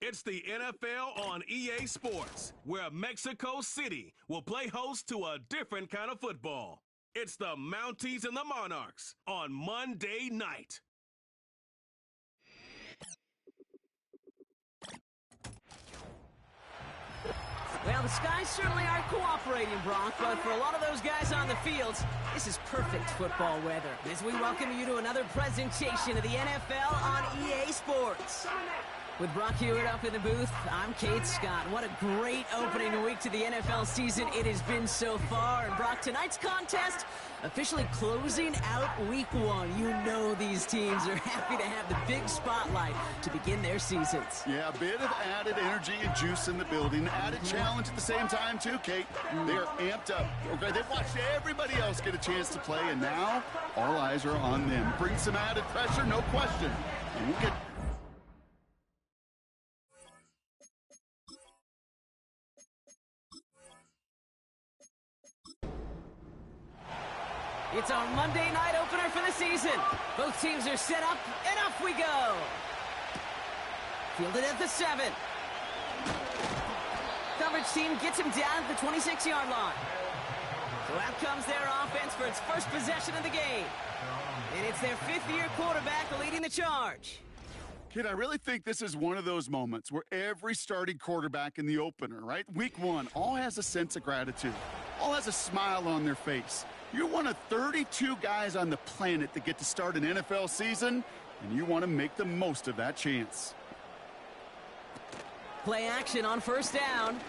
It's the NFL on EA Sports, where Mexico City will play host to a different kind of football. It's the Mounties and the Monarchs on Monday night. Well, the skies certainly aren't cooperating, Brock, but for a lot of those guys on the fields, this is perfect football weather. As we welcome you to another presentation of the NFL on EA Sports. With Brock Hewitt up in the booth, I'm Kate Scott. What a great opening week to the NFL season it has been so far. And Brock, tonight's contest officially closing out week one. You know these teams are happy to have the big spotlight to begin their seasons. Yeah, a bit of added energy and juice in the building. Added challenge at the same time, too, Kate. They are amped up. Okay, they've watched everybody else get a chance to play, and now all eyes are on them. Bring some added pressure, no question. And we'll get... It's our Monday night opener for the season. Both teams are set up, and off we go. Fielded at the 7. Coverage team gets him down at the 26-yard line. So out comes their offense for its first possession of the game. And it's their fifth-year quarterback leading the charge. Kid, I really think this is one of those moments where every starting quarterback in the opener, right? Week one, all has a sense of gratitude. All has a smile on their face. You're one of 32 guys on the planet that get to start an NFL season, and you want to make the most of that chance. Play action on first down.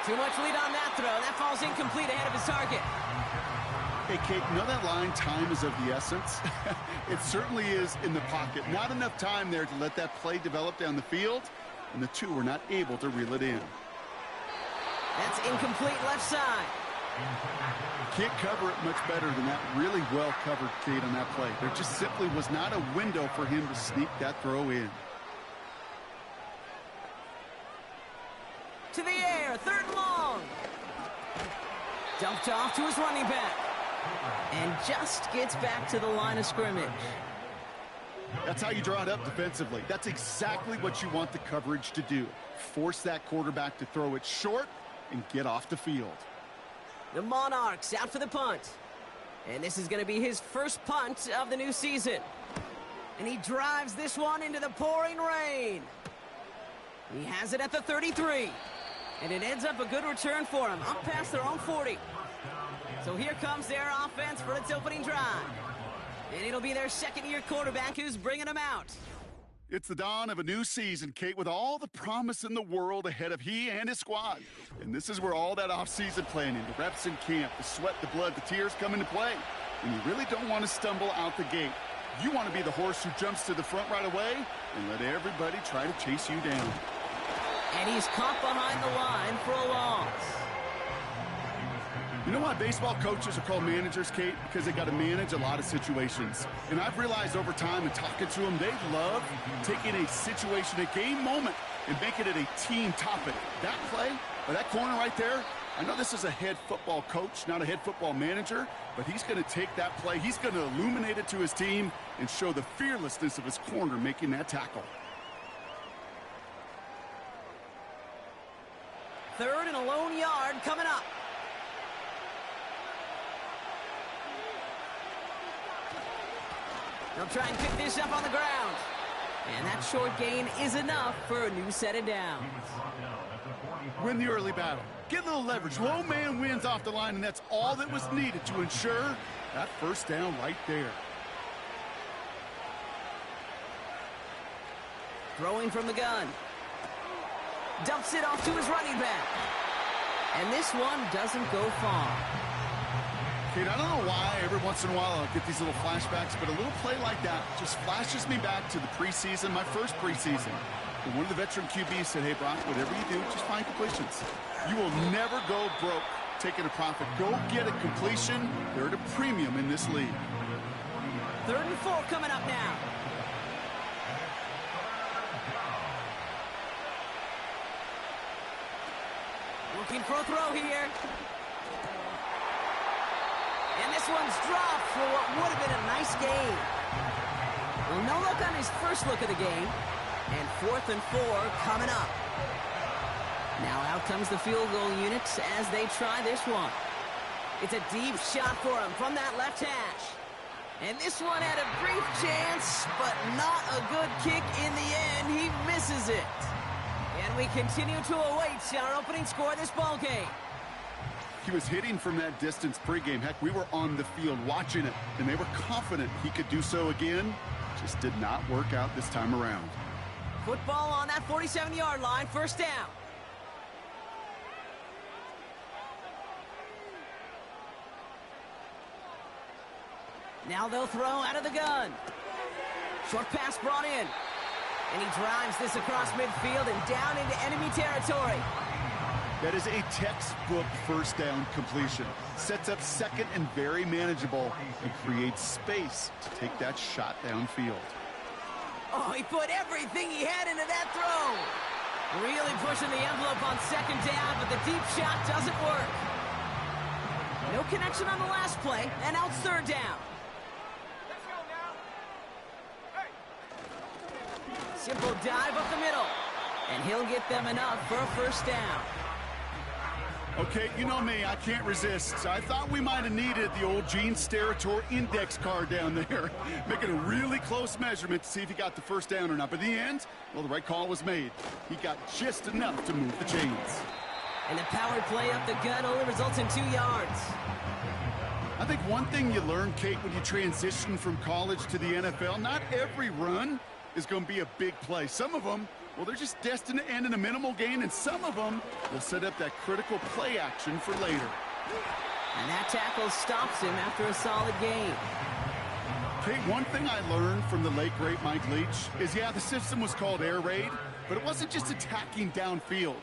Too much lead on that throw. That falls incomplete ahead of his target. Hey, Kate, you know that line, time is of the essence? It certainly is in the pocket. Not enough time there to let that play develop down the field, and the two were not able to reel it in. That's incomplete left side. Can't cover it much better than that. Really well covered, Kate, on that play. There just simply was not a window for him to sneak that throw in. To the air, third and long. Dumped off to his running back. And just gets back to the line of scrimmage. That's how you draw it up defensively. That's exactly what you want the coverage to do. Force that quarterback to throw it short and get off the field. The Monarchs out for the punt. And this is going to be his first punt of the new season. And he drives this one into the pouring rain. He has it at the 33. And it ends up a good return for him, up past their own 40. So here comes their offense for its opening drive. And it'll be their second-year quarterback who's bringing them out. It's the dawn of a new season, Kate, with all the promise in the world ahead of he and his squad. And this is where all that off-season planning, the reps in camp, the sweat, the blood, the tears come into play. And you really don't want to stumble out the gate. You want to be the horse who jumps to the front right away and let everybody try to chase you down. And he's caught behind the line for a loss. You know why baseball coaches are called managers, Kate? Because they got to manage a lot of situations. And I've realized over time in talking to them, they love taking a situation, a game moment, and making it a team topic. That play, or that corner right there, I know this is a head football coach, not a head football manager, but he's going to take that play, he's going to illuminate it to his team and show the fearlessness of his corner making that tackle. Third and a lone yard coming up. They'll try and pick this up on the ground. And that short gain is enough for a new set of downs. Win the early battle. Get a little leverage. Low man wins off the line, and that's all that was needed to ensure that first down right there. Throwing from the gun. Dumps it off to his running back. And this one doesn't go far. Kate, I don't know why every once in a while I'll get these little flashbacks, but a little play like that just flashes me back to the preseason, my first preseason. And one of the veteran QBs said, hey, Brock, whatever you do, just find completions. You will never go broke taking a profit. Go get a completion. They're at a premium in this league. Third and 4 coming up now. Looking for a throw here. And this one's dropped for what would have been a nice gain. Well, No look on his first look of the game. And 4th and 4 coming up. Now out comes the field goal unit as they try this one. It's a deep shot for him from that left hash. And this one had a brief chance, but not a good kick in the end. He misses it. And we continue to await our opening score of this ball game. He was hitting from that distance pregame. Heck, we were on the field watching it, and they were confident he could do so again. Just did not work out this time around. Football on that 47-yard line, first down. Now they'll throw out of the gun. Short pass brought in. And he drives this across midfield and down into enemy territory. That is a textbook first down completion. Sets up second and very manageable and creates space to take that shot downfield. Oh, he put everything he had into that throw. Really pushing the envelope on second down, but the deep shot doesn't work. No connection on the last play, and now it's third down. Simple dive up the middle, and he'll get them enough for a first down. Okay, you know me, I can't resist. I thought we might have needed the old Gene Steratore index card down there, making a really close measurement to see if he got the first down or not. But in the end, well, the right call was made. He got just enough to move the chains. And the power play up the gut only results in 2 yards. I think one thing you learn, Kate, when you transition from college to the NFL, not every run is going to be a big play. Some of them, well, they're just destined to end in a minimal gain, and some of them will set up that critical play action for later. And that tackle stops him after a solid gain. Kate, one thing I learned from the late, great Mike Leach is, yeah, the system was called air raid, but it wasn't just attacking downfield.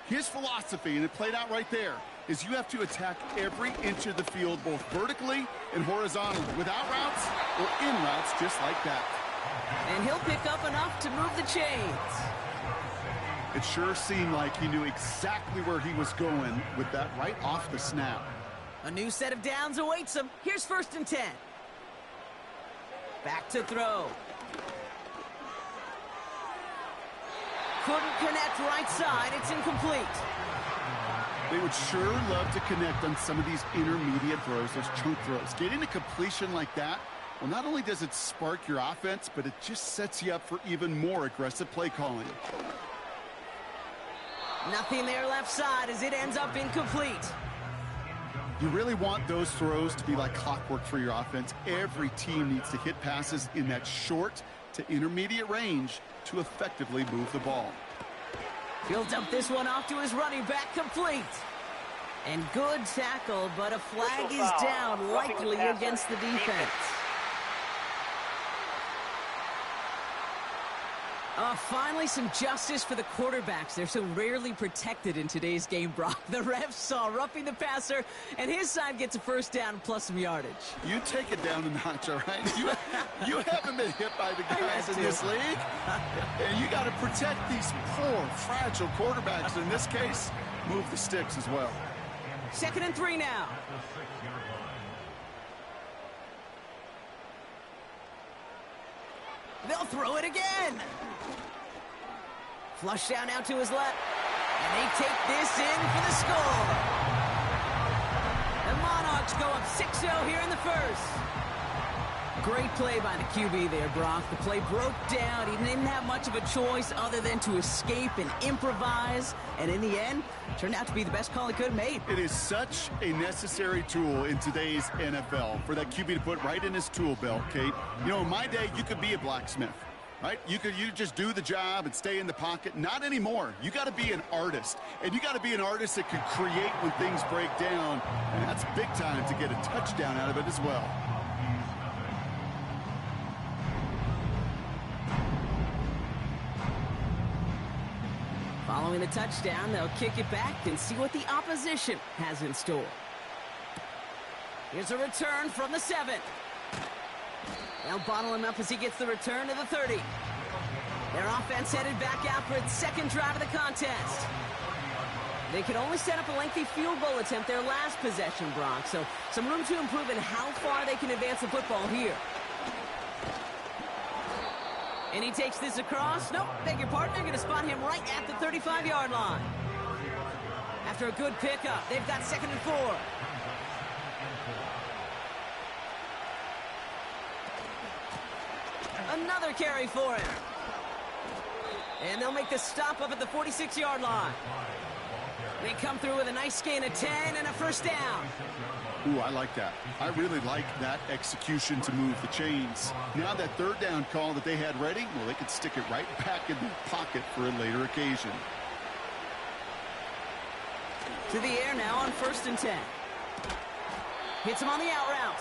His philosophy, and it played out right there, is you have to attack every inch of the field, both vertically and horizontally, without routes or in routes just like that. And he'll pick up enough to move the chains. It sure seemed like he knew exactly where he was going with that right off the snap. A new set of downs awaits him. Here's 1st and 10. Back to throw. Couldn't connect right side. It's incomplete. They would sure love to connect on some of these intermediate throws, those chunk throws. Getting a completion like that, well, not only does it spark your offense, but it just sets you up for even more aggressive play calling. Nothing there left side as it ends up incomplete. You really want those throws to be like clockwork for your offense. Every team needs to hit passes in that short to intermediate range to effectively move the ball. He'll dump this one off to his running back, complete. And good tackle, but a flag is down, likely against the defense. Finally, some justice for the quarterbacks. They're so rarely protected in today's game, Brock. The refs saw roughing the passer, and his side gets a first down plus some yardage. You take it down a notch, all right? You haven't been hit by the guys in this league. And you got to protect these poor, fragile quarterbacks. In this case, move the sticks as well. 2nd and 3 now. They'll throw it again. Flush down now to his left. And they take this in for the score. The Monarchs go up 6-0 here in the first. Great play by the QB there, Brock. The play broke down. He didn't have much of a choice other than to escape and improvise. And in the end, turned out to be the best call he could have made. It is such a necessary tool in today's NFL for that QB to put right in his tool belt, Kate. You know, in my day, you could be a blacksmith, right? You just do the job and stay in the pocket. Not anymore. You got to be an artist. And you got to be an artist that can create when things break down. And that's big time to get a touchdown out of it as well. Following the touchdown, they'll kick it back and see what the opposition has in store. Here's a return from the 7. They'll bottle him up as he gets the return to the 30. Their offense headed back out for its second drive of the contest. They could only set up a lengthy field goal attempt their last possession, Brock, so some room to improve in how far they can advance the football here. And he takes this across. Nope, beg your pardon. They're going to spot him right at the 35-yard line. After a good pickup, they've got 2nd and 4. Another carry for him. And they'll make the stop up at the 46-yard line. They come through with a nice gain of 10 and a first down. Ooh, I like that. I really like that execution to move the chains. Now that 3rd down call that they had ready, well, they could stick it right back in their pocket for a later occasion. To the air now on 1st and 10. Hits him on the out route.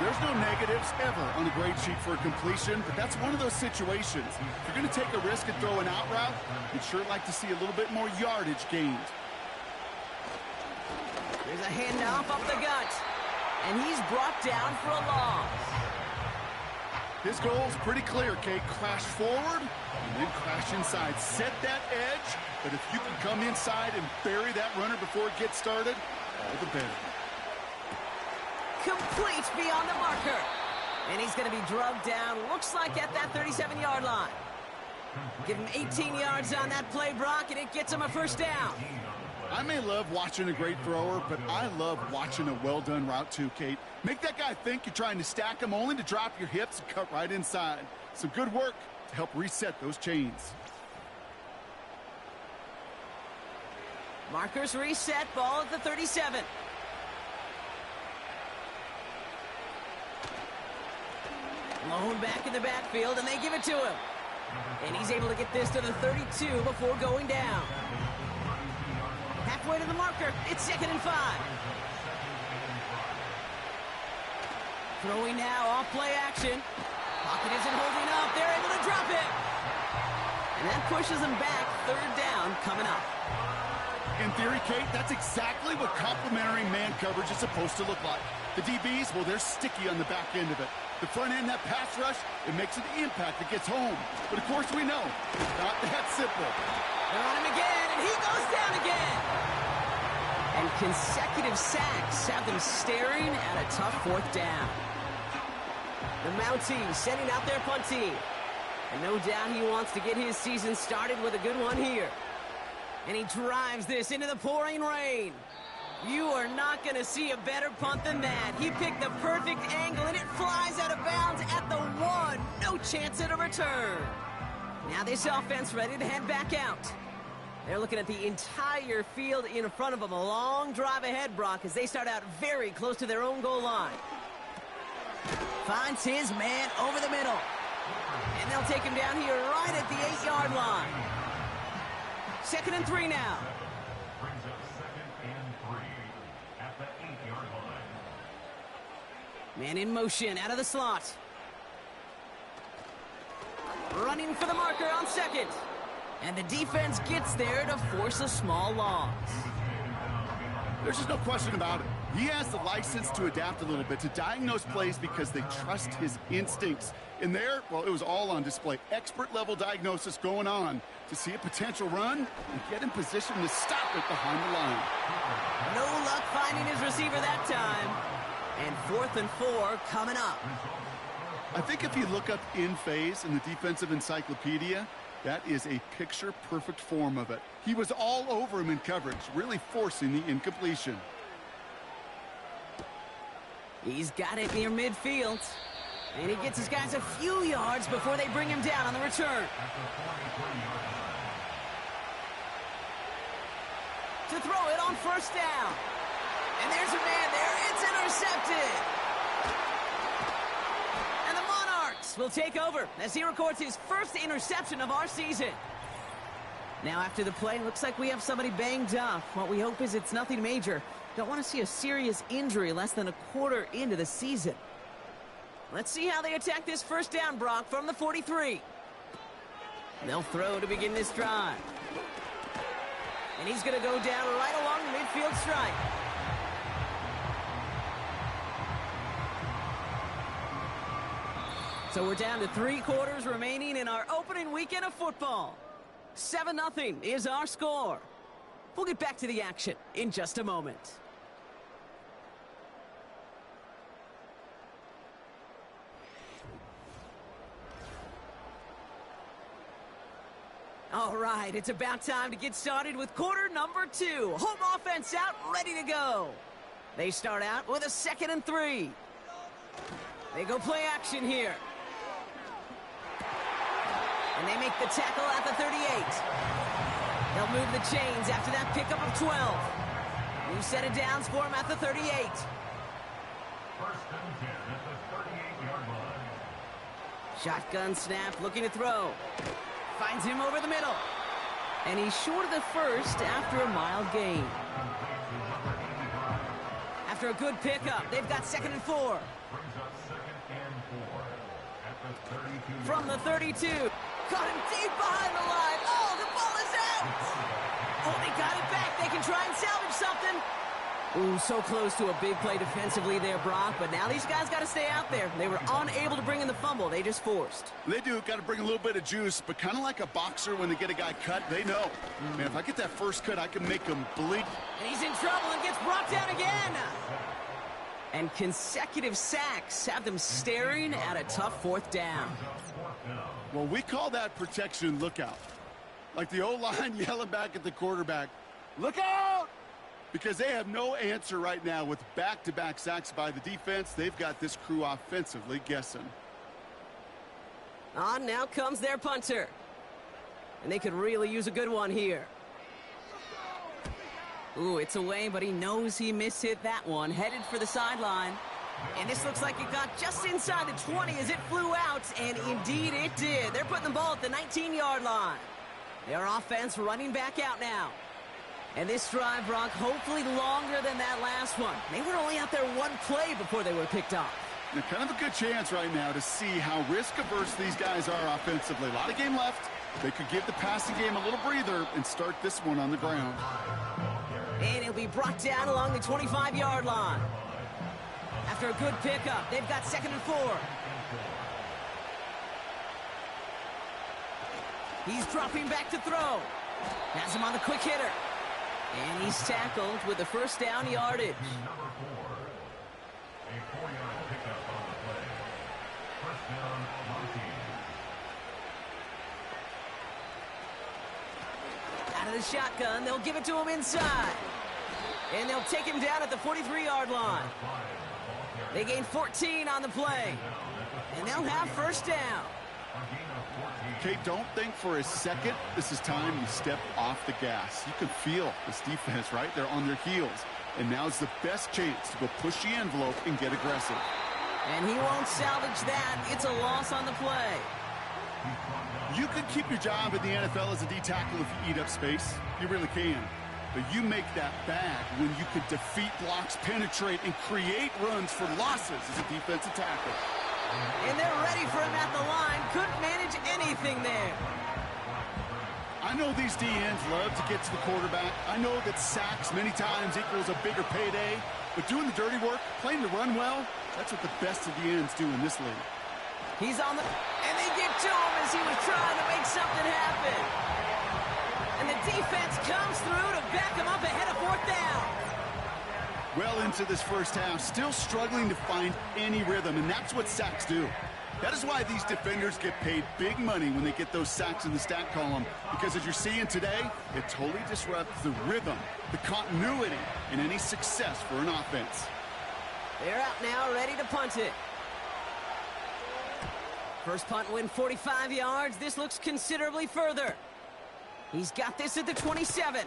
There's no negatives ever on a grade sheet for a completion, but that's one of those situations. If you're going to take a risk and throw an out route, you'd sure like to see a little bit more yardage gained. There's a handoff up the gut. And he's brought down for a loss. His goal is pretty clear, Kate. Crash forward and then crash inside. Set that edge, but if you can come inside and bury that runner before it gets started, all the better. Complete beyond the marker. And he's going to be drugged down, looks like at that 37-yard line. Give him 18 yards on that play, Brock, and it gets him a first down. I may love watching a great thrower, but I love watching a well-done route too, Kate. Make that guy think you're trying to stack him only to drop your hips and cut right inside. Some good work to help reset those chains. Markers reset, ball at the 37. Blown back in the backfield, and they give it to him. And he's able to get this to the 32 before going down. Halfway to the marker, it's 2nd and 5. Throwing now, off play action. Pocket isn't holding up, they're able to drop it. And that pushes him back, 3rd down coming up. In theory, Kate, that's exactly what complementary man coverage is supposed to look like. The DBs, well, they're sticky on the back end of it. The front end, that pass rush, it makes an impact that gets home. But of course we know, it's not that simple. They're on him again, and he goes down again. And consecutive sacks have them staring at a tough 4th down. The Mountie sending out their punt team. And no doubt he wants to get his season started with a good one here. And he drives this into the pouring rain. You are not going to see a better punt than that. He picked the perfect angle, and it flies out of bounds at the 1. No chance at a return. Now this offense ready to head back out. They're looking at the entire field in front of them. A long drive ahead, Brock, as they start out very close to their own goal line. Finds his man over the middle. And they'll take him down here right at the 8-yard line. 2nd and 3 now. Man in motion, out of the slot. Running for the marker on 2nd. And the defense gets there to force a small loss. There's just no question about it. He has the license to adapt a little bit, to diagnose plays because they trust his instincts. And there, well, it was all on display. Expert-level diagnosis going on to see a potential run and get in position to stop it behind the line. No luck finding his receiver that time. And 4th and 4 coming up. I think if you look up in phase in the defensive encyclopedia, that is a picture-perfect form of it. He was all over him in coverage, really forcing the incompletion. He's got it near midfield. And he gets his guys a few yards before they bring him down on the return. To throw it on 1st down. And there's a man there. It's intercepted. And the Monarchs will take over as he records his first interception of our season. Now after the play, looks like we have somebody banged up. What we hope is it's nothing major. Don't want to see a serious injury less than a quarter into the season. Let's see how they attack this 1st down, Brock, from the 43. They'll throw to begin this drive. And he's going to go down right along the midfield stripe. So we're down to 3 quarters remaining in our opening weekend of football. 7-0 is our score. We'll get back to the action in just a moment. All right, it's about time to get started with quarter number 2. Home offense out, ready to go. They start out with a 2nd and 3. They go play action here. And they make the tackle at the 38. They'll move the chains after that pickup of 12. New set of downs for him at the 38. First and 10 at the 38-yard line. Shotgun snap, looking to throw. Finds him over the middle. And he's short of the first after a mild gain. After a good pickup, they've got 2nd and 4. Brings up 2nd and 4 at the 32. From the 32. Got him deep behind the line. Oh, the ball is out. Oh, they got it back. They can try and salvage something. Ooh, so close to a big play defensively there, Brock. But now these guys got to stay out there. They were unable to bring in the fumble. They just forced. They do. Got to bring a little bit of juice, but kind of like a boxer when they get a guy cut, they know. Man, if I get that first cut, I can make him bleed. And he's in trouble and gets brought down again. And consecutive sacks have them staring at a tough 4th down. Well, we call that protection lookout. Like the O-line yelling back at the quarterback, look out! Because they have no answer right now with back-to-back sacks by the defense. They've got this crew offensively guessing. On now comes their punter. And they could really use a good one here. Ooh, it's away, but he knows he mishit that one. Headed for the sideline. And this looks like it got just inside the 20 as it flew out. And indeed it did. They're putting the ball at the 19-yard line. Their offense running back out now. And this drive, Brock, hopefully longer than that last one. They were only out there one play before they were picked off. Now, kind of a good chance right now to see how risk-averse these guys are offensively. A lot of game left. They could give the passing game a little breather and start this one on the ground. And it'll be brought down along the 25-yard line. After a good pickup, they've got 2nd and 4. He's dropping back to throw. Has him on the quick hitter. And he's tackled with the first down yardage. Number 4. A 4-yard pickup on the play. First down, Monty. Out of the shotgun, they'll give it to him inside. And they'll take him down at the 43-yard line. They gain 14 on the play. And they'll have first down. Kate, don't think for a second this is time you step off the gas. You can feel this defense, right? They're on their heels. And now's the best chance to go push the envelope and get aggressive. And he won't salvage that. It's a loss on the play. You could keep your job in the NFL as a D tackle if you eat up space. You really can. But you make that bad when you could defeat blocks, penetrate, and create runs for losses as a defensive tackle. And they're ready for him at the line. Couldn't manage anything there. I know these DNs love to get to the quarterback. I know that sacks many times equals a bigger payday. But doing the dirty work, playing the run well, that's what the best of the ends do in this league. He's on the... And they get to him as he was trying to make something happen. And the defense comes through to back him up ahead of 4th down. Well into this first half, still struggling to find any rhythm, and that's what sacks do. That is why these defenders get paid big money when they get those sacks in the stat column, because as you're seeing today, it totally disrupts the rhythm, the continuity, and any success for an offense. They're out now, ready to punt it. First punt win 45 yards. This looks considerably further. He's got this at the 27.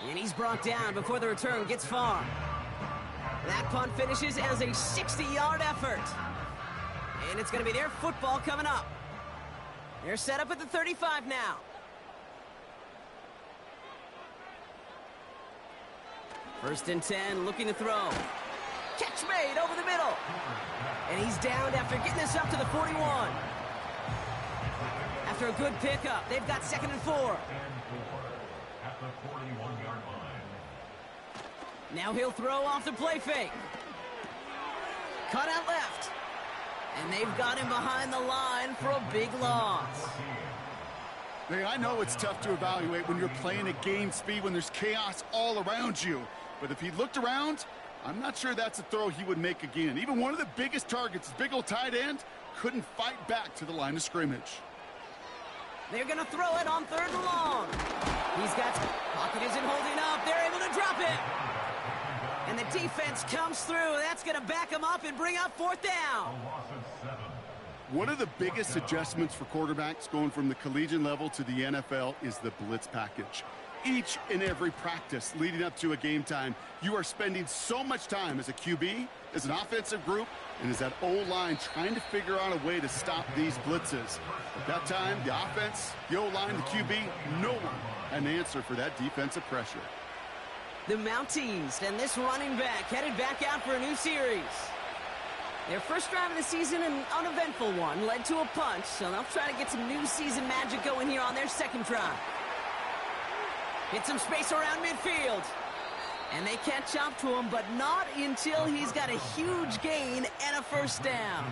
And he's brought down before the return gets far. That punt finishes as a 60-yard effort. And it's going to be their football coming up. They're set up at the 35 now. First and 10, looking to throw. Catch made over the middle. And he's downed after getting this up to the 41. After a good pickup, they've got 2nd and 4. At the 41-yard line. Now he'll throw off the play fake. Cut out left. And they've got him behind the line for a big loss. Hey, I know it's tough to evaluate when you're playing at game speed when there's chaos all around you. But if he looked around, I'm not sure that's a throw he would make again. Even one of the biggest targets, his big old tight end, couldn't fight back to the line of scrimmage. They're going to throw it on 3rd and long. He's got... Pocket isn't holding up. They're able to drop it. And the defense comes through. That's going to back them up and bring up 4th down. One of the biggest adjustments for quarterbacks going from the collegiate level to the NFL is the blitz package. Each and every practice leading up to a game time, you are spending so much time as a QB, as an offensive group, and as that O-line trying to figure out a way to stop these blitzes. At that time, the offense, the O-line, the QB, no one had an answer for that defensive pressure. The Mounties and this running back headed back out for a new series. Their first drive of the season, an uneventful one, led to a punch, so they'll try to get some new season magic going here on their second drive. Hit some space around midfield. And they catch up to him, but not until he's got a huge gain and a 1st down.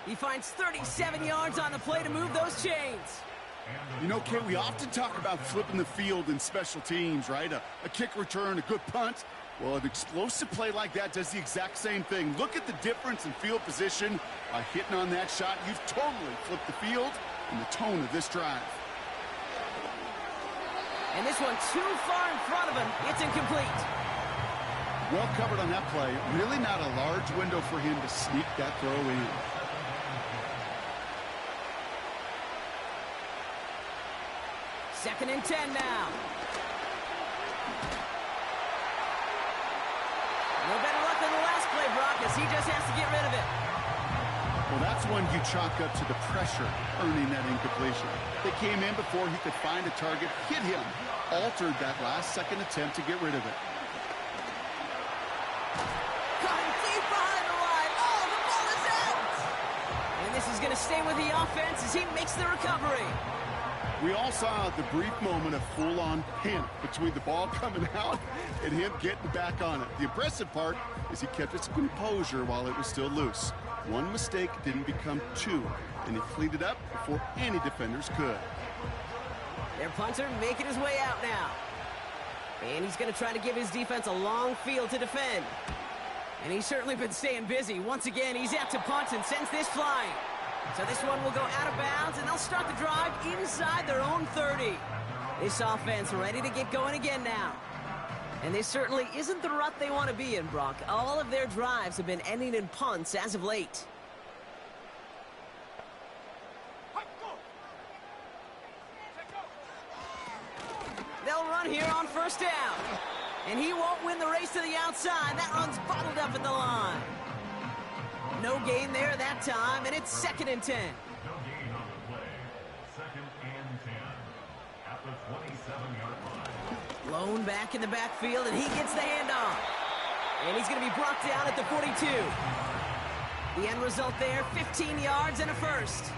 He finds 37 yards on the play to move those chains. You know, Kate, we often talk about flipping the field in special teams, right? A kick return, a good punt. Well, an explosive play like that does the exact same thing. Look at the difference in field position. By hitting on that shot, you've totally flipped the field and the tone of this drive. And this one too far in front of him. It's incomplete. Well covered on that play. Really not a large window for him to sneak that throw in. Second and 10 now. No better luck than the last play, Brock, as he just has to get rid of it. Well, that's one you chalk up to the pressure earning that incompletion. They came in before he could find a target, hit him, altered that last-second attempt to get rid of it. Caught deep behind the line. Oh, the ball is out! And this is going to stay with the offense as he makes the recovery. We all saw the brief moment of full-on panic between the ball coming out and him getting back on it. The impressive part is he kept his composure while it was still loose. One mistake didn't become two, and he cleaned it up before any defenders could. Their punter making his way out now. And he's going to try to give his defense a long field to defend. And he's certainly been staying busy. Once again, he's out to punt and sends this flying. So this one will go out of bounds, and they'll start the drive inside their own 30. This offense ready to get going again now. And this certainly isn't the rut they want to be in, Brock. All of their drives have been ending in punts as of late. They'll run here on 1st down. And he won't win the race to the outside. That run's bottled up at the line. No gain there that time, and it's 2nd and 10. No gain on the play. 2nd and 10 at the 27-yard line. Blown back in the backfield, and he gets the handoff. And he's going to be brought down at the 42. The end result there, 15 yards and a 1st.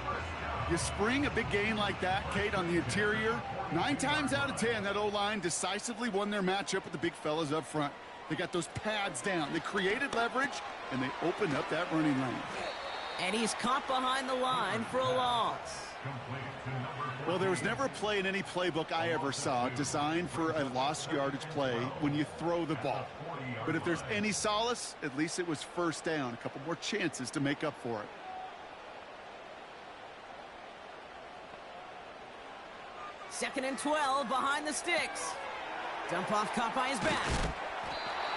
You spring a big gain like that, Kate, on the interior. 9 times out of 10, that O-line decisively won their matchup with the big fellas up front. They got those pads down. They created leverage, and they opened up that running lane. And he's caught behind the line for a loss. Well, there was never a play in any playbook I ever saw designed for a lost yardage play when you throw the ball. But if there's any solace, at least it was 1st down. A couple more chances to make up for it. Second and 12 behind the sticks. Dump off caught by his back.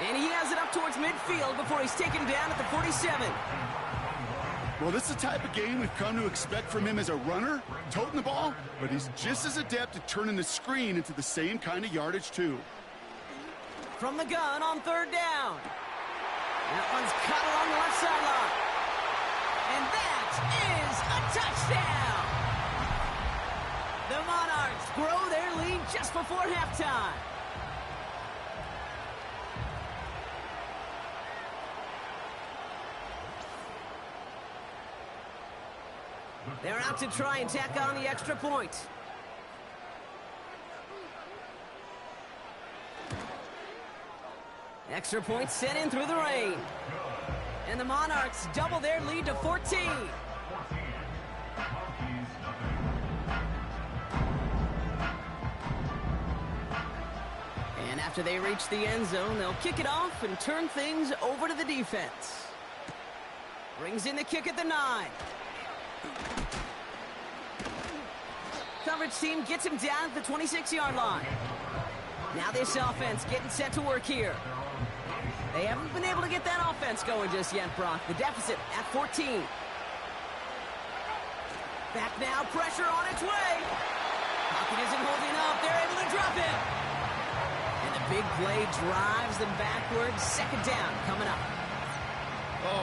And he has it up towards midfield before he's taken down at the 47. Well, this is the type of game we've come to expect from him as a runner, toting the ball, but he's just as adept at turning the screen into the same kind of yardage, too. From the gun on 3rd down. That one's cut along the left sideline. And that is a touchdown! The Monarchs grow their lead just before halftime. They're out to try and tack on the extra point. Extra point sent in through the rain. And the Monarchs double their lead to 14. And after they reach the end zone, they'll kick it off and turn things over to the defense. Brings in the kick at the 9. coverage team gets him down at the 26-yard line. Now this offense getting set to work here. They haven't been able to get that offense going just yet, Brock. The deficit at 14. Back now, pressure on its way. Pocket isn't holding up. They're able to drop it. And the big play drives them backwards. Second down coming up.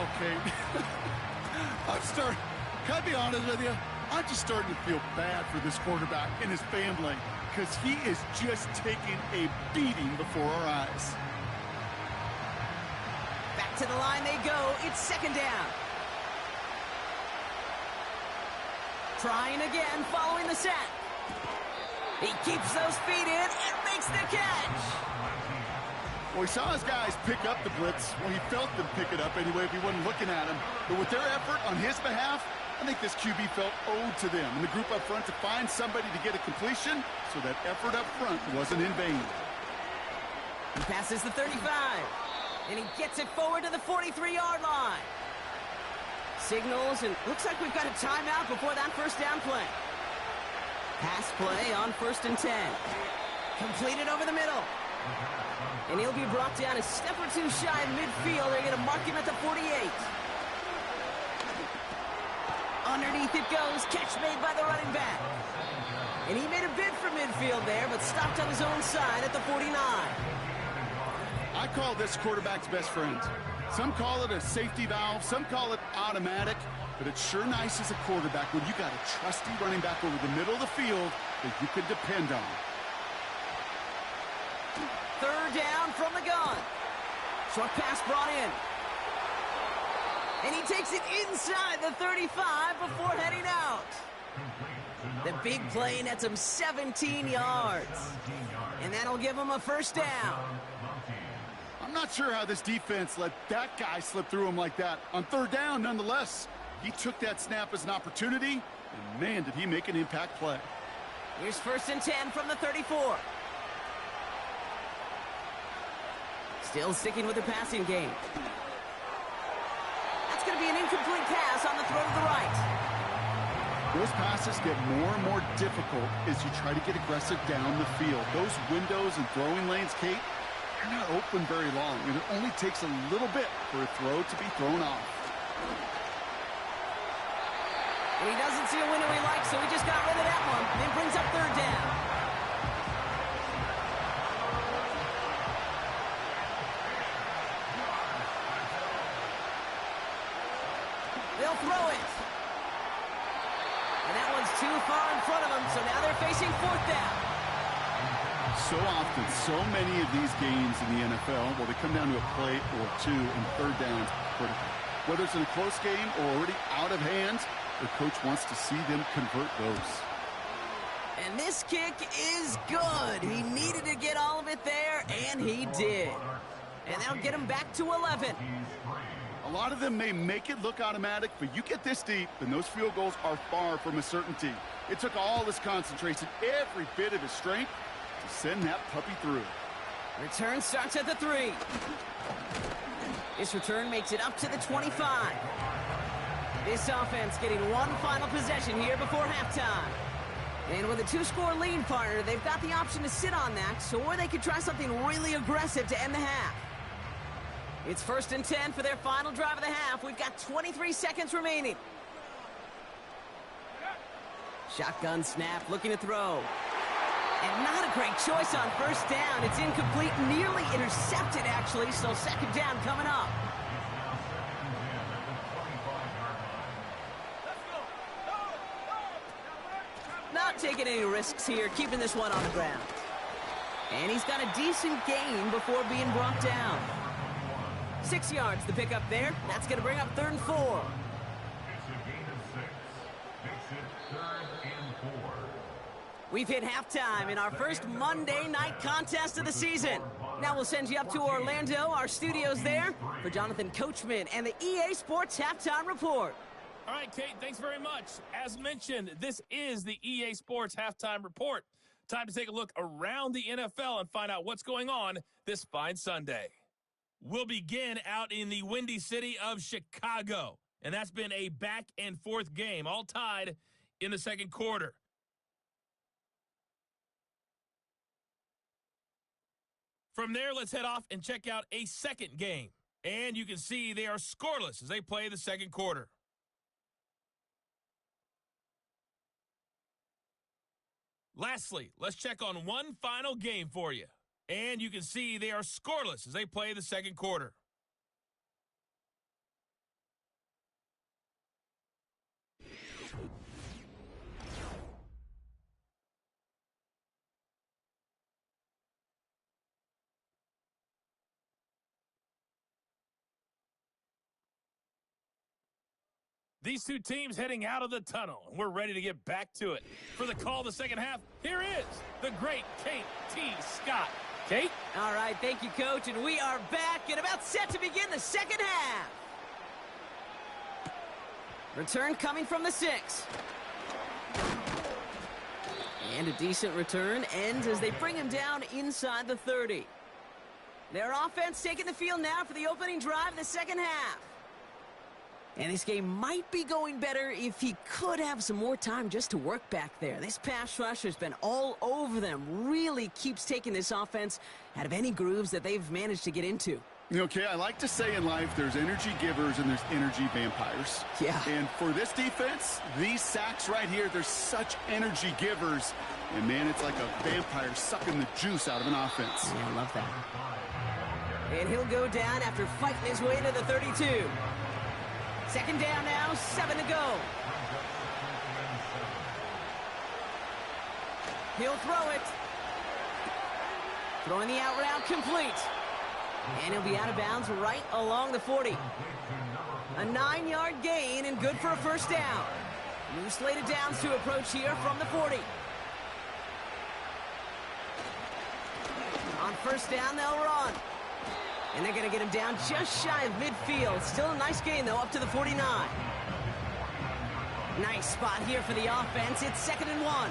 Okay. Can I be honest with you? I'm just starting to feel bad for this quarterback and his family because he is just taking a beating before our eyes. Back to the line they go. It's second down. Trying again, following the set. He keeps those feet in and makes the catch. Well, he saw his guys pick up the blitz. Well, he felt them pick it up anyway if he wasn't looking at him. But with their effort on his behalf, I think this QB felt owed to them and the group up front to find somebody to get a completion, so that effort up front wasn't in vain. He passes the 35, and he gets it forward to the 43-yard line. Signals, and looks like we've got a timeout before that first down play. Pass play on 1st and 10. Completed over the middle. And he'll be brought down a step or two shy of midfield. They're going to mark him at the 48. Underneath it goes. Catch made by the running back. And he made a bid for midfield there, but stopped on his own side at the 49. I call this quarterback's best friend. Some call it a safety valve, some call it automatic, but it's sure nice as a quarterback when you got a trusty running back over the middle of the field that you can depend on. Third down from the gun. Short pass brought in. And he takes it inside the 35 before heading out. The big play nets him 17 yards. And that'll give him a first down. I'm not sure how this defense let that guy slip through him like that. On third down, nonetheless, he took that snap as an opportunity, and man, did he make an impact play. Here's 1st and 10 from the 34. Still sticking with the passing game. That's going to be an incomplete pass on the throw to the right. Those passes get more and more difficult as you try to get aggressive down the field. Those windows and throwing lanes, Kate, they're not open very long, and it only takes a little bit for a throw to be thrown off. And he doesn't see a window he likes, so he just got rid of that one. Then brings up third down. They'll throw it. And that one's too far in front of them, so now they're facing fourth down. So often, so many of these games in the NFL, well, they come down to a play or two, and third downs critical. Whether it's in a close game or already out of hand, the coach wants to see them convert those. And this kick is good. He needed to get all of it there, and he did. And that'll get him back to 11. A lot of them may make it look automatic, but you get this deep, and those field goals are far from a certainty. It took all his concentration, every bit of his strength, to send that puppy through. Return starts at the 3. This return makes it up to the 25. This offense getting one final possession here before halftime. And with a 2-score lead, partner, they've got the option to sit on that, or they could try something really aggressive to end the half. It's 1st and 10 for their final drive of the half. We've got 23 seconds remaining. Shotgun snap, looking to throw. And not a great choice on first down. It's incomplete, nearly intercepted, actually, so second down coming up. Not taking any risks here, keeping this one on the ground. And he's got a decent gain before being brought down. 6 yards to pick up there. That's going to bring up 3rd and 4. It's a gain of 6. Makes it 3rd and 4. We've hit halftime in our first Monday night contest of the season. Now we'll send you up to Orlando, our studios there, for Jonathan Coachman and the EA Sports Halftime Report. All right, Kate, thanks very much. As mentioned, this is the EA Sports Halftime Report. Time to take a look around the NFL and find out what's going on this fine Sunday. We'll begin out in the windy city of Chicago, and that's been a back-and-forth game, all tied in the second quarter. From there, let's head off and check out a second game. And you can see they are scoreless as they play the second quarter. Lastly, let's check on one final game for you. And you can see they are scoreless as they play the second quarter. These two teams heading out of the tunnel, and we're ready to get back to it. For the call of the second half, here is the great Kate T. Scott. Kate? All right, thank you, Coach, and we are back and about set to begin the second half. Return coming from the 6. And a decent return ends as they bring him down inside the 30. Their offense taking the field now for the opening drive of the second half. And this game might be going better if he could have some more time just to work back there. This pass rush has been all over them. Really keeps taking this offense out of any grooves that they've managed to get into. Okay, I like to say in life there's energy givers and there's energy vampires. Yeah. And for this defense, these sacks right here, they're such energy givers. And, man, it's like a vampire sucking the juice out of an offense. Yeah, I love that. And he'll go down after fighting his way into the 32. Second down now, 7 to go. He'll throw it. Throwing the out route complete. And he'll be out of bounds right along the 40. A 9-yard gain and good for a first down. New slated downs to approach here from the 40. On first down, they'll run. And they're going to get him down just shy of midfield. Still a nice gain, though, up to the 49. Nice spot here for the offense. It's 2nd and 1.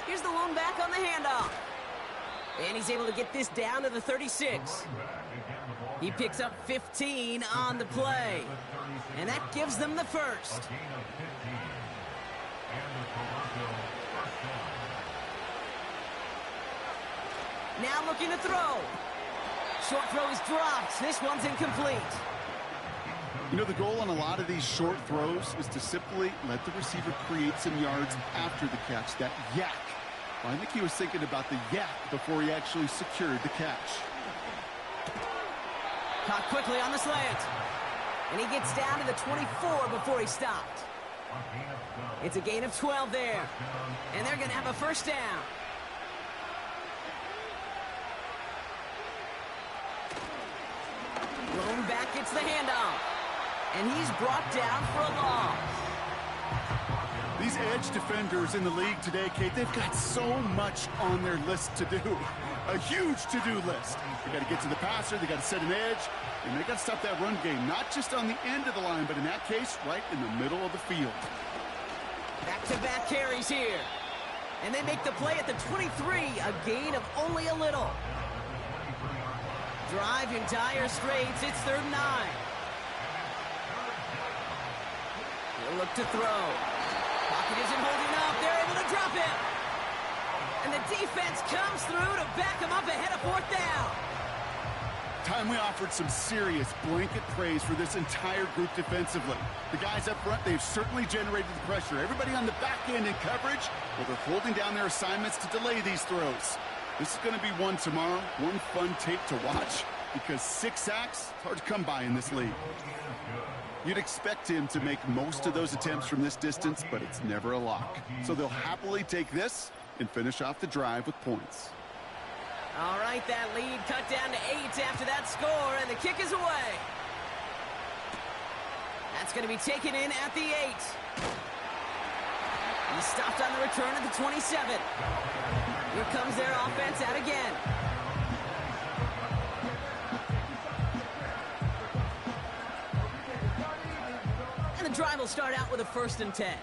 Here's the lone back on the handoff. And he's able to get this down to the 36. He picks up 15 on the play. And that gives them the first. Now looking to throw. Short throw is dropped. This one's incomplete. You know, the goal on a lot of these short throws is to simply let the receiver create some yards after the catch, that yak. Well, I think he was thinking about the yak before he actually secured the catch. Caught quickly on the slant. And he gets down to the 24 before he stopped. It's a gain of 12 there. And they're going to have a first down. Lone back gets the handoff. And he's brought down for a loss. These edge defenders in the league today, Kate, they've got so much on their list to do. A huge to-do list. They got to get to the passer, they got to set an edge, and they got to stop that run game. Not just on the end of the line, but in that case, right in the middle of the field. Back-to-back carries here. And they make the play at the 23, a gain of only a little. Drive in dire straits, it's 3rd and 9. He'll look to throw. Pocket isn't holding up, they're able to drop it. And the defense comes through to back him up ahead of 4th down. Time we offered some serious blanket praise for this entire group defensively. The guys up front, they've certainly generated the pressure. Everybody on the back end in coverage, well, they're holding down their assignments to delay these throws. This is going to be one tomorrow, one fun tape to watch, because 6 sacks, it's hard to come by in this league. You'd expect him to make most of those attempts from this distance, but it's never a lock. So they'll happily take this and finish off the drive with points. All right, that lead cut down to 8 after that score, and the kick is away. That's going to be taken in at the 8. He stopped on the return at the 27. Here comes their offense out again. And the drive will start out with a 1st and 10.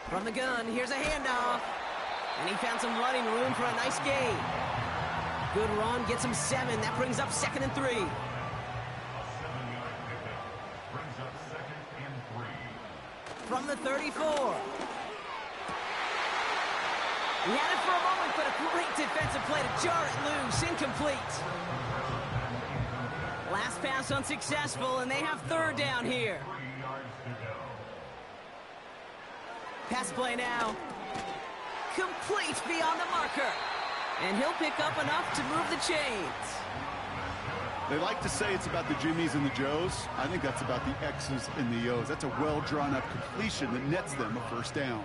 From the gun, here's a handoff. And he found some running room for a nice gain. Good run, gets him 7. That brings up 2nd and 3. A 7-yard pickup brings up 2nd and 34. He had it for a moment, but a great defensive play to jar it loose. Incomplete. Last pass unsuccessful, and they have third down here. Pass play now. Complete beyond the marker. And he'll pick up enough to move the chains. They like to say it's about the Jimmies and the Joes. I think that's about the X's and the O's. That's a well-drawn-up completion that nets them a first down.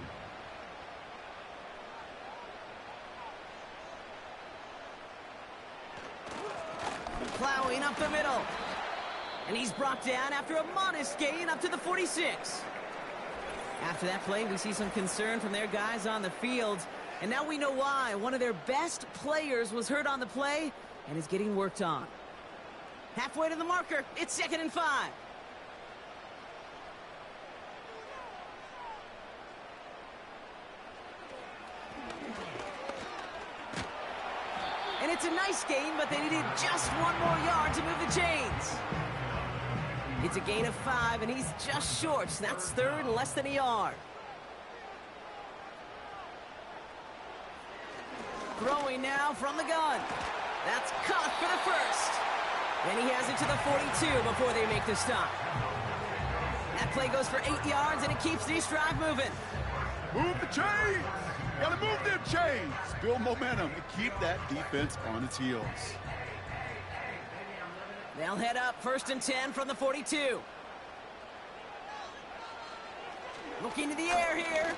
Plowing up the middle. And he's brought down after a modest gain up to the 46. After that play, we see some concern from their guys on the field. And now we know why. One of their best players was hurt on the play and is getting worked on. Halfway to the marker. It's 2nd and 5. And it's a nice gain, but they needed just one more yard to move the chains. It's a gain of 5, and he's just short. So that's third and less than a yard. Throwing now from the gun. That's caught for the first. Then he has it to the 42 before they make the stop. That play goes for 8 yards, and it keeps this drive moving. Move the chains! Gotta move them chains! Build momentum and keep that defense on its heels. They'll head up 1st and 10 from the 42. Looking to the air here.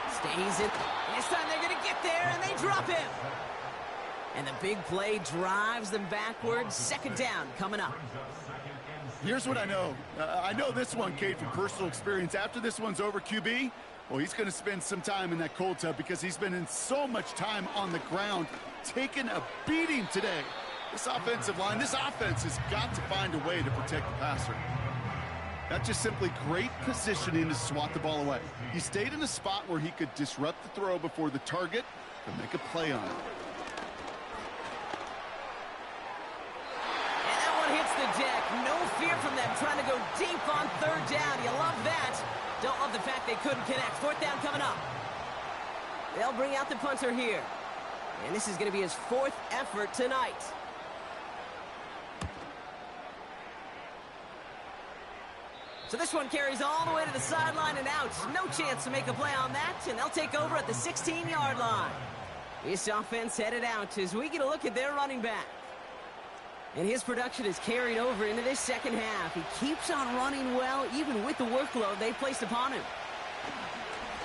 Stays in. This time they're going to get there, and they drop him. And the big play drives them backwards. 2nd down coming up. Here's what I know. I know this one, Kate, from personal experience. After this one's over, QB, well, he's going to spend some time in that cold tub because he's been in so much time on the ground, taking a beating today. This offensive line, this offense has got to find a way to protect the passer. That's just simply great positioning to swat the ball away. He stayed in a spot where he could disrupt the throw before the target could make a play on it. And that one hits the deck. No fear from them trying to go deep on 3rd down. You love that. Don't love the fact they couldn't connect. 4th down coming up. They'll bring out the punter here. And this is going to be his 4th effort tonight. So this one carries all the way to the sideline and out. No chance to make a play on that, and they'll take over at the 16-yard line. This offense headed out as we get a look at their running back. And his production is carried over into this 2nd half. He keeps on running well, even with the workload they placed upon him.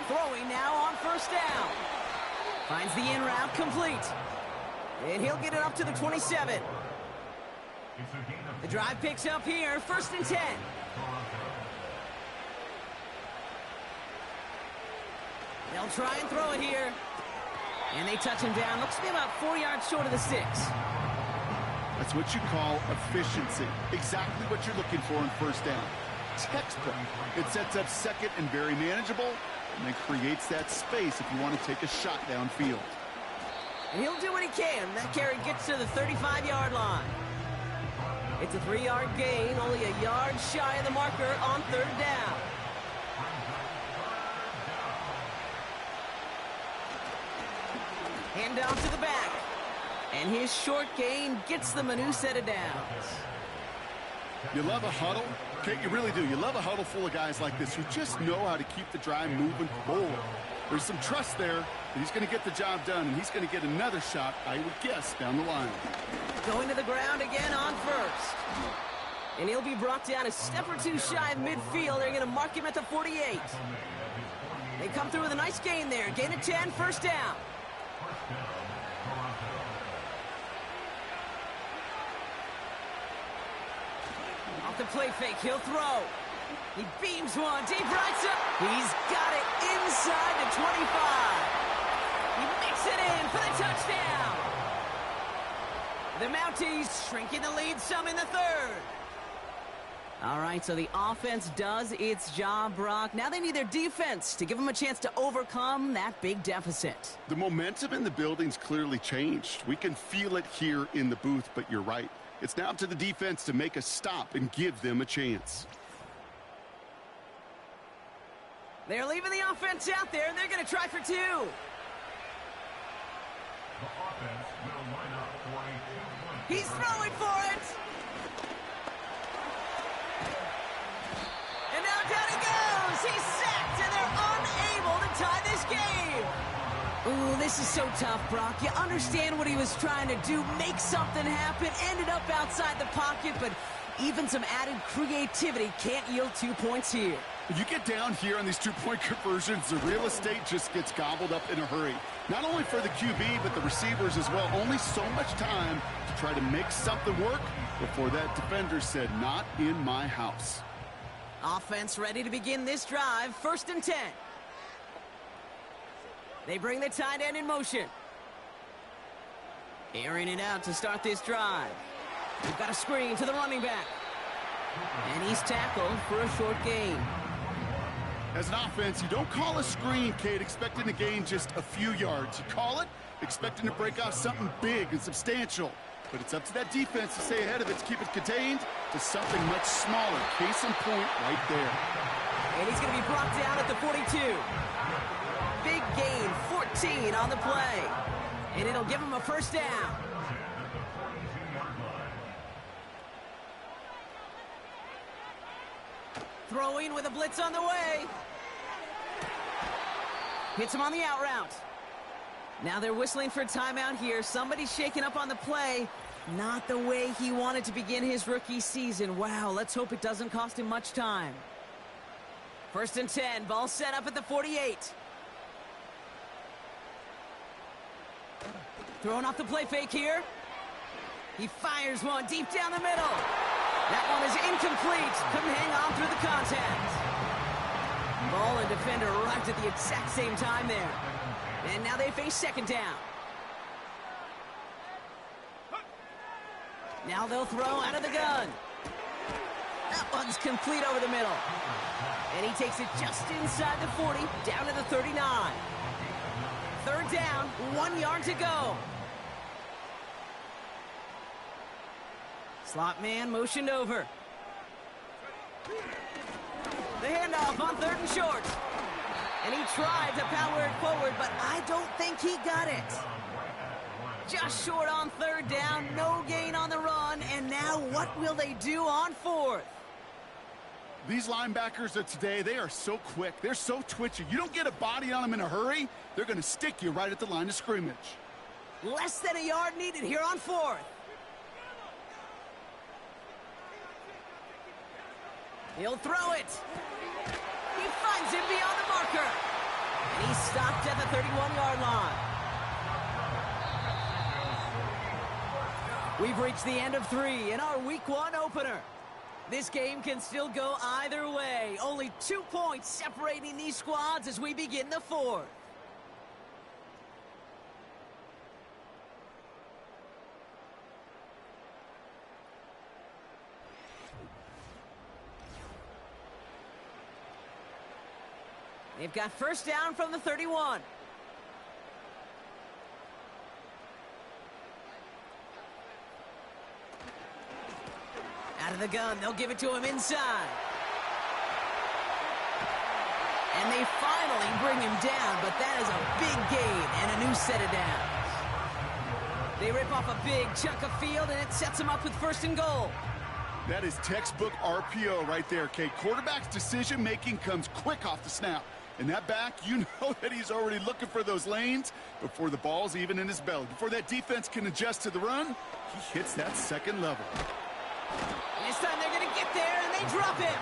Throwing now on 1st down. Finds the in route complete. And he'll get it up to the 27. The drive picks up here, 1st and 10. They'll try and throw it here. And they touch him down. Looks to be about 4 yards short of the 6. That's what you call efficiency. Exactly what you're looking for in 1st down. Textbook. It sets up 2nd and very manageable, and then creates that space if you want to take a shot downfield. And he'll do what he can. That carry gets to the 35-yard line. It's a 3-yard gain, only a yard shy of the marker on 3rd down. Hand off to the back. And his short gain gets them a new set of downs. You love a huddle? Okay, you really do. You love a huddle full of guys like this who just know how to keep the drive moving forward. There's some trust there that he's going to get the job done, and he's going to get another shot, I would guess, down the line. Going to the ground again on 1st. And he'll be brought down a step or two shy of midfield. They're going to mark him at the 48. They come through with a nice gain there. Gain of 10, 1st down. Off the play fake, he'll throw. He beams one, deep right side. He's got it inside the 25. He makes it in for the touchdown. The Mounties shrinking the lead some in the 3rd. All right, so the offense does its job, Brock. Now they need their defense to give them a chance to overcome that big deficit. The momentum in the building's clearly changed. We can feel it here in the booth, but you're right. It's now up to the defense to make a stop and give them a chance. They're leaving the offense out there, and they're going to try for 2. The offense will line up for a 2-point. He's throwing for it. And now down he goes. He's sacked, and they're unable to tie this game. Ooh, this is so tough, Brock. You understand what he was trying to do, make something happen, ended up outside the pocket, but even some added creativity can't yield 2 points here. You get down here on these 2-point conversions, the real estate just gets gobbled up in a hurry. Not only for the QB, but the receivers as well. Only so much time to try to make something work before that defender said, not in my house. Offense ready to begin this drive. 1st and 10. They bring the tight end in motion. Airing it out to start this drive. We've got a screen to the running back. And he's tackled for a short gain. As an offense, you don't call a screen, Kate, expecting to gain just a few yards. You call it expecting to break off something big and substantial. But it's up to that defense to stay ahead of it, to keep it contained to something much smaller. Case in point right there. And he's going to be brought down at the 42. Big gain, 14 on the play. And it'll give him a 1st down. Throwing with a blitz on the way. Hits him on the out route. Now they're whistling for a timeout here. Somebody's shaking up on the play. Not the way he wanted to begin his rookie season. Wow, let's hope it doesn't cost him much time. 1st and 10, ball set up at the 48. Throwing off the play fake here. He fires one deep down the middle. That one is incomplete. Couldn't hang on through the contact. Ball and defender arrived at the exact same time there. And now they face 2nd down. Now they'll throw out of the gun. That one's complete over the middle. And he takes it just inside the 40, down to the 39. 3rd down, 1 yard to go. Slot man motioned over. The handoff on 3rd and short. And he tried to power it forward, but I don't think he got it. Just short on 3rd down, no gain on the run, and now what will they do on 4th? These linebackers of today, they are so quick. They're so twitchy. You don't get a body on them in a hurry, they're going to stick you right at the line of scrimmage. Less than a yard needed here on 4th. He'll throw it. He finds him beyond the marker. And he's stopped at the 31-yard line. We've reached the end of 3 in our Week 1 opener. This game can still go either way. Only 2 points separating these squads as we begin the 4th. They've got 1st down from the 31. Out of the gun, they'll give it to him inside. And they finally bring him down, but that is a big gain and a new set of downs. They rip off a big chunk of field, and it sets them up with 1st and goal. That is textbook RPO right there, Kate. Quarterback's decision-making comes quick off the snap. And that back, you know that he's already looking for those lanes before the ball's even in his belly. Before that defense can adjust to the run, he hits that 2nd level. This time they're going to get there, and they drop him.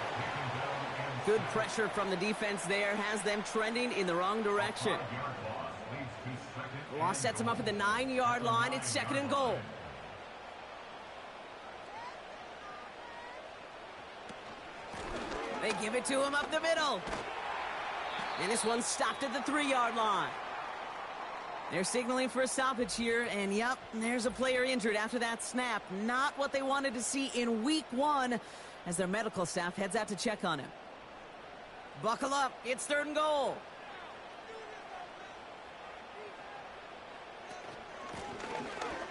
Good pressure from the defense there has them trending in the wrong direction. The loss sets them up at the 9-yard line. It's 2nd and goal. They give it to him up the middle. And this one's stopped at the 3-yard line. They're signaling for a stoppage here, and yep, there's a player injured after that snap. Not what they wanted to see in Week 1 as their medical staff heads out to check on him. Buckle up, it's 3rd and goal.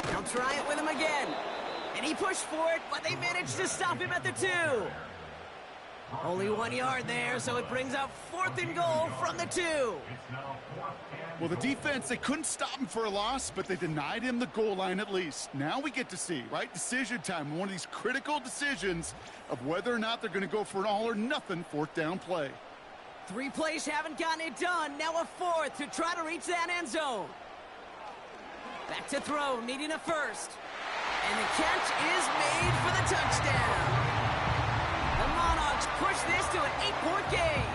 They'll try it with him again. And he pushed for it, but they managed to stop him at the 2. Only 1 yard there, so it brings up 4th and goal from the 2. Well, the defense, they couldn't stop him for a loss, but they denied him the goal line at least. Now we get to see, right, decision time, one of these critical decisions of whether or not they're going to go for an all-or-nothing 4th down play. 3 plays haven't gotten it done. Now a 4th to try to reach that end zone. Back to throw, needing a first. And the catch is made for the touchdown. The Monarchs push this to an 8-point game.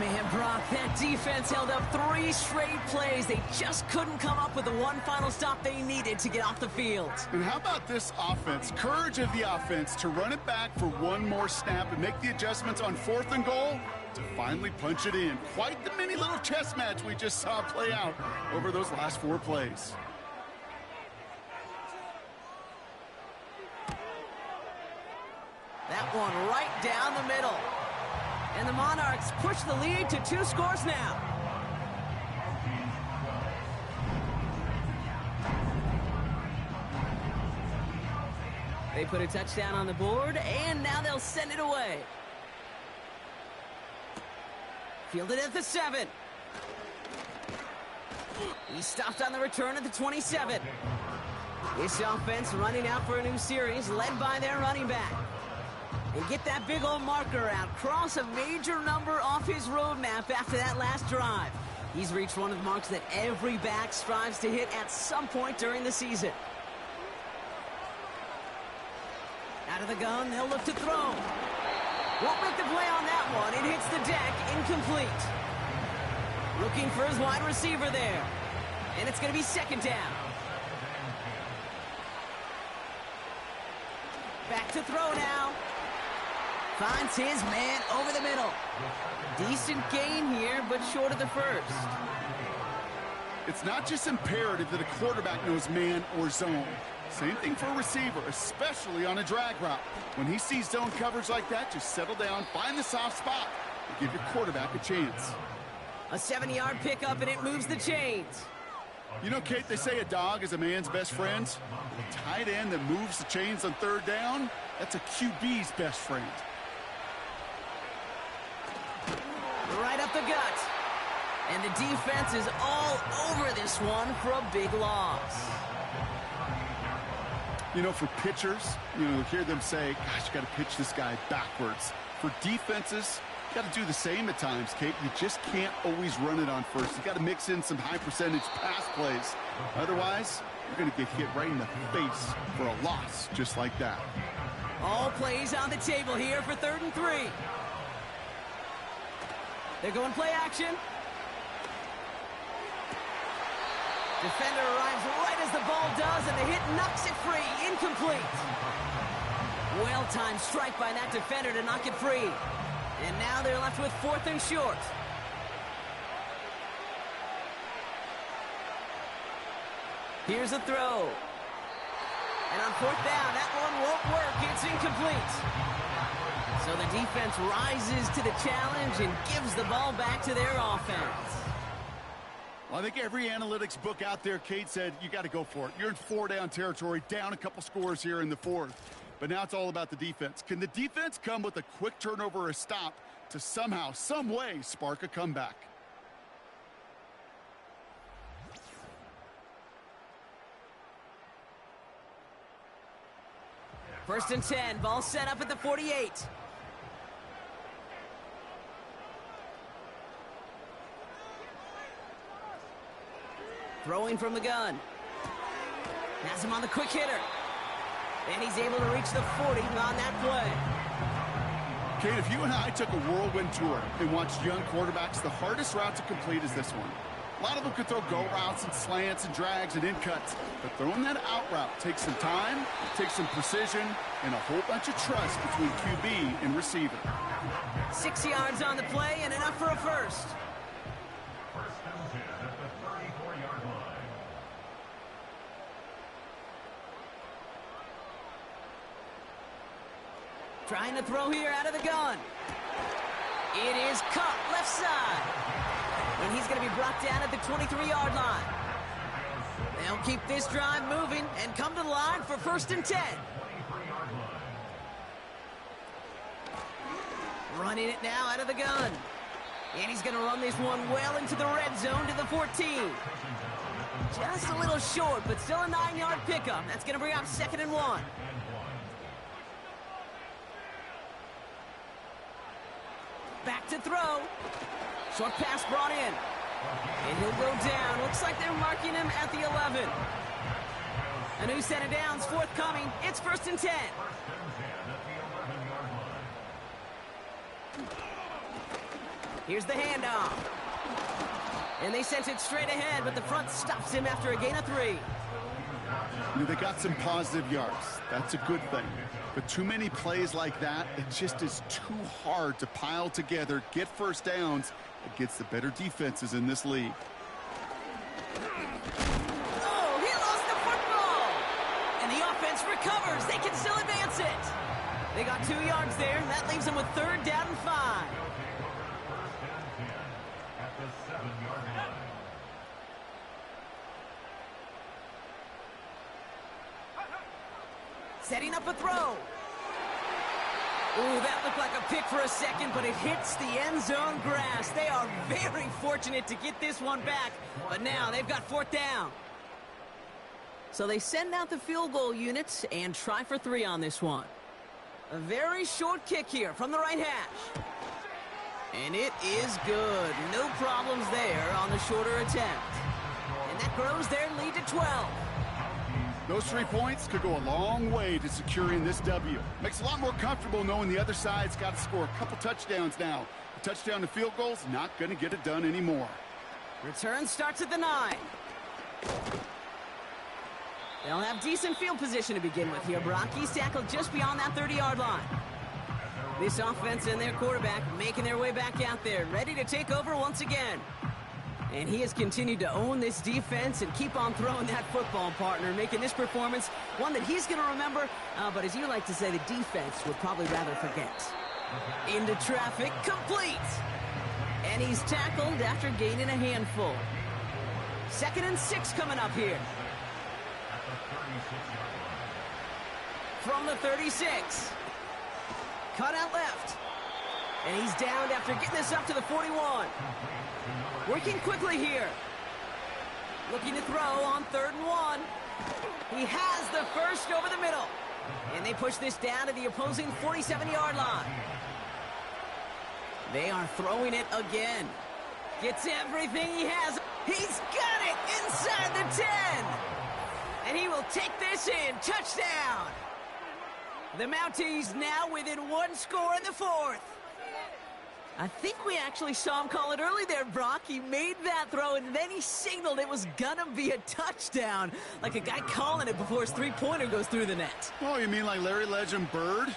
Man, Brock, that defense held up 3 straight plays. They just couldn't come up with the one final stop they needed to get off the field. And how about this offense? Courage of the offense to run it back for one more snap and make the adjustments on 4th and goal to finally punch it in. Quite the mini little chess match we just saw play out over those last 4 plays. That one right down the middle. And the Monarchs push the lead to 2 scores now. They put a touchdown on the board, and now they'll send it away. Fielded at the 7. He stopped on the return at the 27. This offense running out for a new series, led by their running back. And get that big old marker out. Cross a major number off his roadmap after that last drive. He's reached one of the marks that every back strives to hit at some point during the season. Out of the gun, they'll look to throw. Won't make the play on that one. It hits the deck, incomplete. Looking for his wide receiver there. And it's going to be 2nd down. Back to throw now. Finds his man over the middle. Decent gain here, but short of the first. It's not just imperative that a quarterback knows man or zone. Same thing for a receiver, especially on a drag route. When he sees zone coverage like that, just settle down, find the soft spot, and give your quarterback a chance. A 70-yard pickup, and it moves the chains. You know, Kate, they say a dog is a man's best friend. A tight end that moves the chains on 3rd down, that's a QB's best friend. Right up the gut. And the defense is all over this one for a big loss. You know, for pitchers, you hear them say, gosh, you got to pitch this guy backwards. For defenses, you got to do the same at times, Kate. You just can't always run it on first. You got to mix in some high percentage pass plays. Otherwise, you're going to get hit right in the face for a loss just like that. All plays on the table here for 3rd and 3. They're going play action. Defender arrives right as the ball does, and the hit knocks it free. Incomplete. Well-timed strike by that defender to knock it free. And now they're left with 4th and short. Here's a throw. And on 4th down, that one won't work. It's incomplete. So the defense rises to the challenge and gives the ball back to their offense. Well, I think every analytics book out there, Kate, said you got to go for it. You're in 4-down territory, down a couple scores here in the 4th. But now it's all about the defense. Can the defense come with a quick turnover or a stop to somehow, some way, spark a comeback? First and 10, ball set up at the 48. Throwing from the gun. Has him on the quick hitter. And he's able to reach the 40 on that play. Kate, if you and I took a whirlwind tour and watched young quarterbacks, the hardest route to complete is this one. A lot of them could throw go routes and slants and drags and in cuts, but throwing that out route takes some time, takes some precision, and a whole bunch of trust between QB and receiver. 6 yards on the play and enough for a first. First and 10 at the 34-yard line. Trying to throw here out of the gun. It is caught left side. And he's going to be brought down at the 23-yard line. They'll keep this drive moving and come to the line for 1st and 10. Running it now out of the gun. And he's going to run this one well into the red zone to the 14. Just a little short, but still a 9-yard pickup. That's going to bring up 2nd and 1. Back to throw. Short pass brought in. And he'll go down. Looks like they're marking him at the 11. A new set of downs forthcoming. It's 1st and 10. Here's the handoff. And they sent it straight ahead, but the front stops him after a gain of 3. You know, they got some positive yards. That's a good thing. But too many plays like that, it just is too hard to pile together, get first downs against the better defenses in this league. Oh, he lost the football! And the offense recovers. They can still advance it. They got 2 yards there, and that leaves them with 3rd down and 5. Setting up a throw. Ooh, that looked like a pick for a second, but it hits the end zone grass. They are very fortunate to get this one back, but now they've got 4th down. So they send out the field goal units and try for 3 on this one. A very short kick here from the right hash. And it is good. No problems there on the shorter attempt. And that grows their lead to 12. Those 3 points could go a long way to securing this W. Makes it a lot more comfortable knowing the other side's got to score a couple touchdowns now. A touchdown to field goal's not going to get it done anymore. Return starts at the 9. They'll have decent field position to begin with here. Brock, he's tackled just beyond that 30-yard line. This offense and their quarterback making their way back out there, ready to take over once again. And he has continued to own this defense and keep on throwing that football, partner, making this performance one that he's going to remember, but as you like to say, the defense would probably rather forget. Into traffic, complete. And he's tackled after gaining a handful. 2nd and 6 coming up here. From the 36. Cut out left. And he's downed after getting this up to the 41. Working quickly here. Looking to throw on 3rd and 1. He has the first over the middle. And they push this down to the opposing 47-yard line. They are throwing it again. Gets everything he has. He's got it inside the 10. And he will take this in. Touchdown. The Mounties now within 1 score in the 4th. I think we actually saw him call it early there, Brock. He made that throw, and then he signaled it was going to be a touchdown, like a guy calling it before his three-pointer goes through the net. Oh, you mean like Larry Legend Bird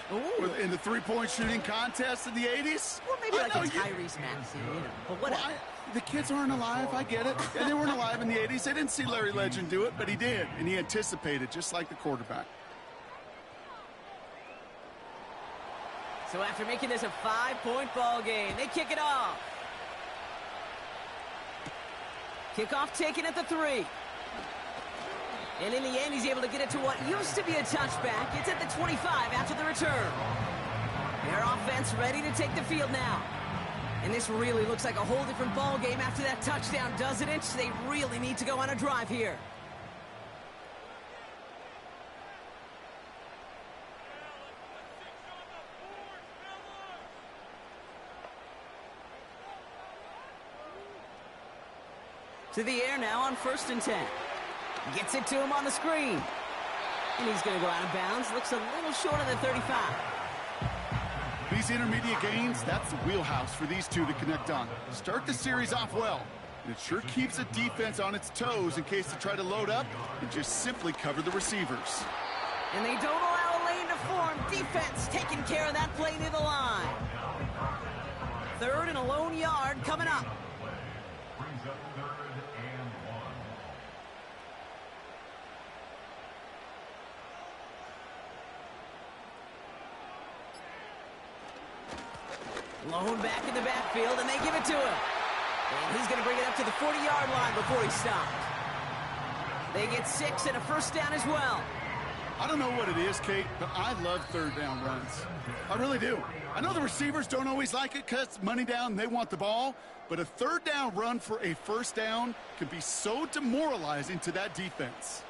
in the three-point shooting contest in the 80s? Or maybe like a Tyrese Maxey, you know, but whatever. Well, the kids aren't alive, I get it. And they weren't alive in the 80s. They didn't see Larry Legend do it, but he did, and he anticipated, just like the quarterback. So after making this a 5-point ball game, they kick it off. Kickoff taken at the 3. And in the end, he's able to get it to what used to be a touchback. It's at the 25 after the return. Their offense ready to take the field now. And this really looks like a whole different ball game after that touchdown, doesn't it? They really need to go on a drive here. To the air now on 1st and 10. Gets it to him on the screen. And he's going to go out of bounds. Looks a little short of the 35. These intermediate gains, that's the wheelhouse for these two to connect on. Start the series off well. And it sure keeps the defense on its toes in case they try to load up and just simply cover the receivers. And they don't allow a lane to form. Defense taking care of that play near the line. 3rd and a lone yard coming up. Brings up 3rd and 1. Lone back in the backfield, and they give it to him. And he's going to bring it up to the 40-yard line before he stopped. They get 6 and a 1st down as well. I don't know what it is, Kate, but I love third down runs. I really do. I know the receivers don't always like it because money down, they want the ball, but a third down run for a first down can be so demoralizing to that defense.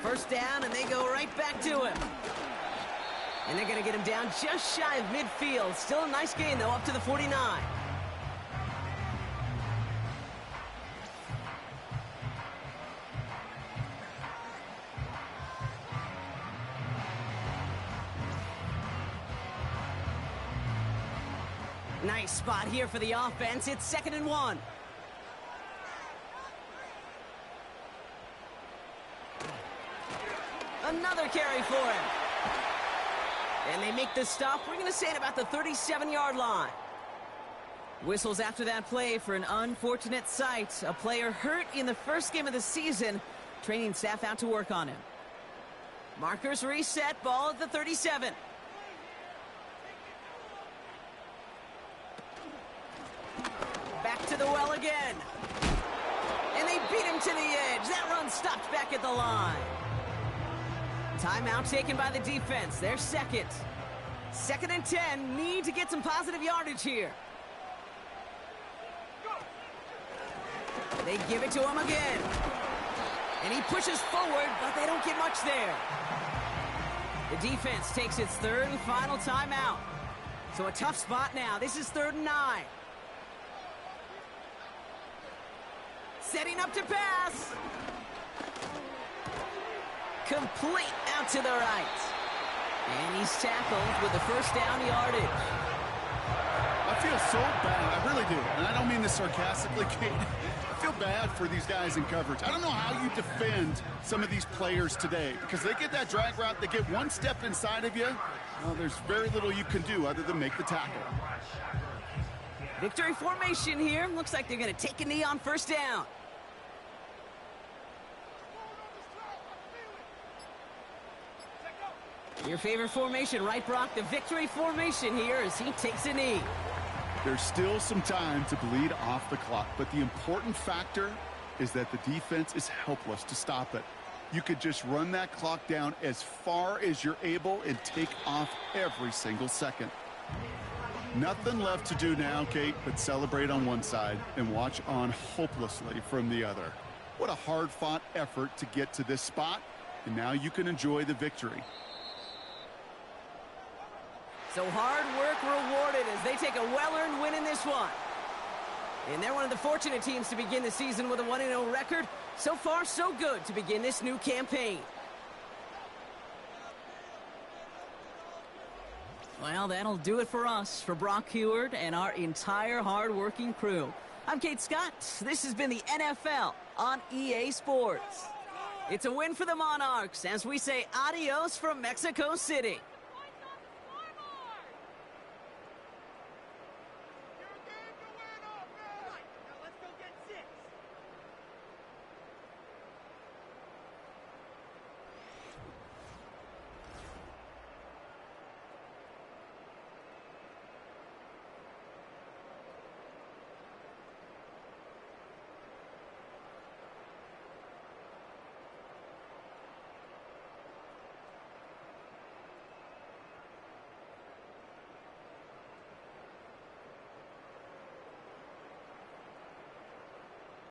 First down, and they go right back to him. And they're going to get him down just shy of midfield. Still a nice gain, though, up to the 49. Nice spot here for the offense. It's 2nd and 1. Another carry for him. And they make the stop. We're going to say at about the 37-yard line. Whistles after that play for an unfortunate sight. A player hurt in the first game of the season. Training staff out to work on him. Markers reset. Ball at the 37. Back to the well again. And they beat him to the edge. That run stopped back at the line. Timeout taken by the defense. They're second. 2nd and 10. Need to get some positive yardage here. They give it to him again. And he pushes forward, but they don't get much there. The defense takes its 3rd and final timeout. So a tough spot now. This is 3rd and 9. Setting up to pass. Complete out to the right. And he's tackled with the first down yardage. I feel so bad. I really do. And I don't mean this sarcastically, Kate. I feel bad for these guys in coverage. I don't know how you defend some of these players today because they get that drag route, they get one step inside of you. Well, there's very little you can do other than make the tackle. Victory formation here. Looks like they're going to take a knee on first down. Your favorite formation, right, Brock? The victory formation here as he takes a knee. There's still some time to bleed off the clock, but the important factor is that the defense is helpless to stop it. You could just run that clock down as far as you're able and take off every single second. Nothing left to do now, Kate, but celebrate on one side and watch on hopelessly from the other. What a hard-fought effort to get to this spot, and now you can enjoy the victory. So hard work rewarded as they take a well-earned win in this one. And they're one of the fortunate teams to begin the season with a 1-0 record. So far, so good to begin this new campaign. Well, that'll do it for us, for Brock Heward and our entire hard-working crew. I'm Kate Scott. This has been the NFL on EA Sports. It's a win for the Monarchs as we say adios from Mexico City.